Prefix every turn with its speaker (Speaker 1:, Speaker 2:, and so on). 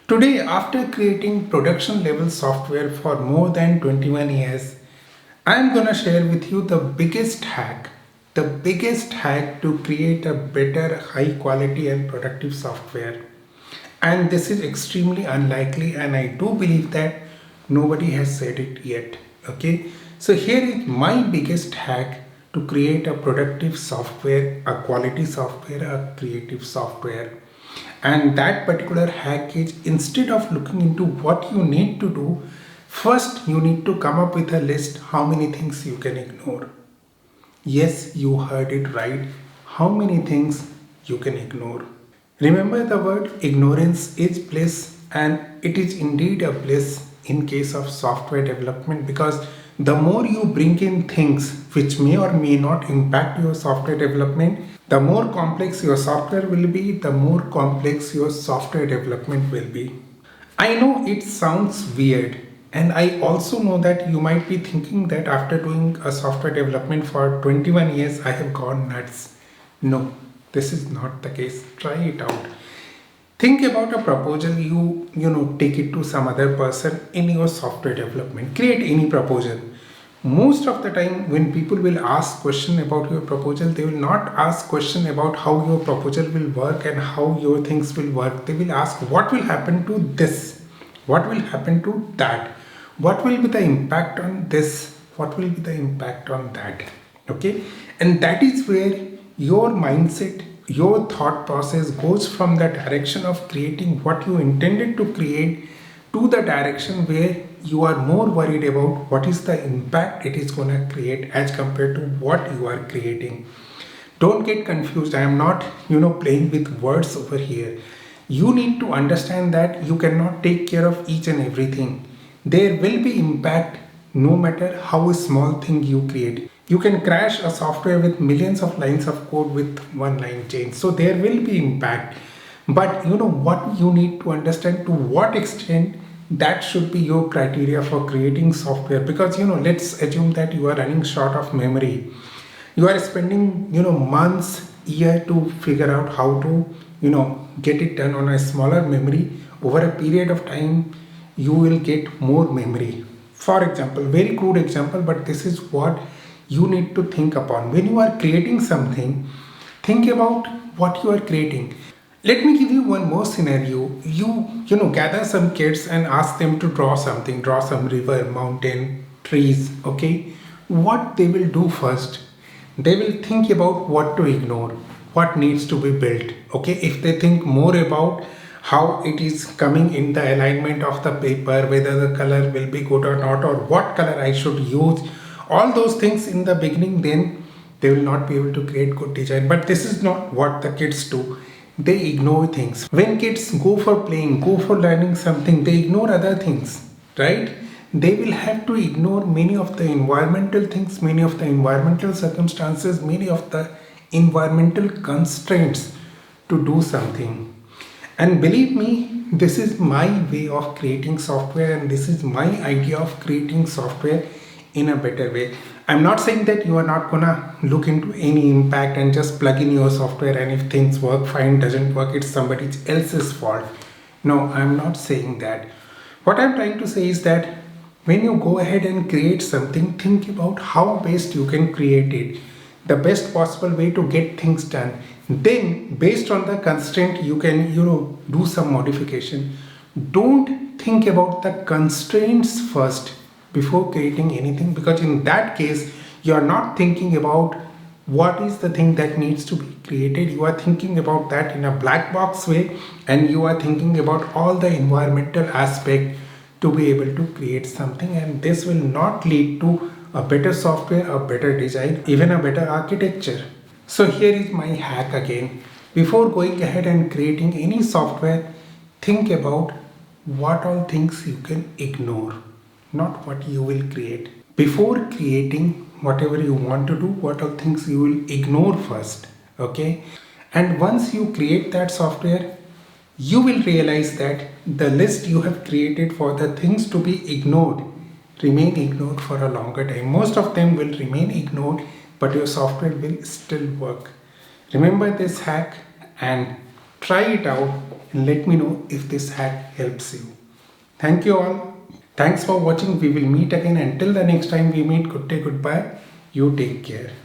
Speaker 1: Today, after creating production level software for more than 21 years, I'm gonna share with you the biggest hack to create a better, high quality, and productive software. And this is extremely unlikely, and I do believe that nobody has said it yet. Okay, so here is my biggest hack to create a productive software, a quality software, a creative software. And that particular hack is, instead of looking into what you need to do, first you need to come up with a list how many things you can ignore. Yes, you heard it right. How many things you can ignore. Remember, the word ignorance is bliss, and it is indeed a bliss in case of software development, because the more you bring in things which may or may not impact your software development, the more complex your software will be, the more complex your software development will be. I know it sounds weird, and I also know that you might be thinking that after doing a software development for 21 years, I have gone nuts. No, this is not the case. Try it out. Think about a proposal, you take it to some other person in your software development. Create any proposal. Most of the time when people will ask question about your proposal, they will not ask question about how your proposal will work and how your things will work. They will ask what will happen to this, what will happen to that, what will be the impact on this, what will be the impact on that. Okay, and that is where your mindset, your thought process goes from the direction of creating what you intended to create to the direction where you are more worried about what is the impact it is going to create as compared to what you are creating. Don't get confused. I am not playing with words over here. You need to understand that you cannot take care of each and everything. There will be impact no matter how small thing you create. You can crash a software with millions of lines of code with one line change, so there will be impact. But what you need to understand, to what extent, that should be your criteria for creating software. Because let's assume that you are running short of memory. You are spending months, year to figure out how to get it done on a smaller memory. Over a period of time you will get more memory. For example, very crude example, but this is what you need to think upon when you are creating something. Think about what you are creating. Let me give you one more scenario. You gather some kids and ask them to draw something, draw some river, mountain, trees. Okay, what they will do first, they will think about what to ignore, what needs to be built. Okay, if they think more about how it is coming in the alignment of the paper, whether the color will be good or not, or what color I should use, all those things in the beginning, then they will not be able to create good design. But this is not what the kids do. They ignore things. When kids go for playing, go for learning something, they ignore other things, right? They will have to ignore many of the environmental things, many of the environmental circumstances, many of the environmental constraints to do something. And believe me, this is my way of creating software, and this is my idea of creating software in a better way. I'm not saying that you are not gonna look into any impact and just plug in your software, and if things work fine, doesn't work, it's somebody else's fault. No, I'm not saying that. What I'm trying to say is that when you go ahead and create something, think about how best you can create it, the best possible way to get things done. Then based on the constraint, you can do some modification. Don't think about the constraints first before creating anything, because in that case you are not thinking about what is the thing that needs to be created. You are thinking about that in a black box way, and you are thinking about all the environmental aspect to be able to create something, and this will not lead to a better software, a better design, even a better architecture. So here is my hack again. Before going ahead and creating any software, think about what all things you can ignore, not what you will create. Before creating whatever you want to do, what are things you will ignore first. Okay, and once you create that software, you will realize that the list you have created for the things to be ignored remain ignored for a longer time. Most of them will remain ignored, but your software will still work. Remember this hack and try it out. and let me know if this hack helps you. Thank you all. Thanks for watching. We will meet again. Until the next time we meet, good day, goodbye. You take care.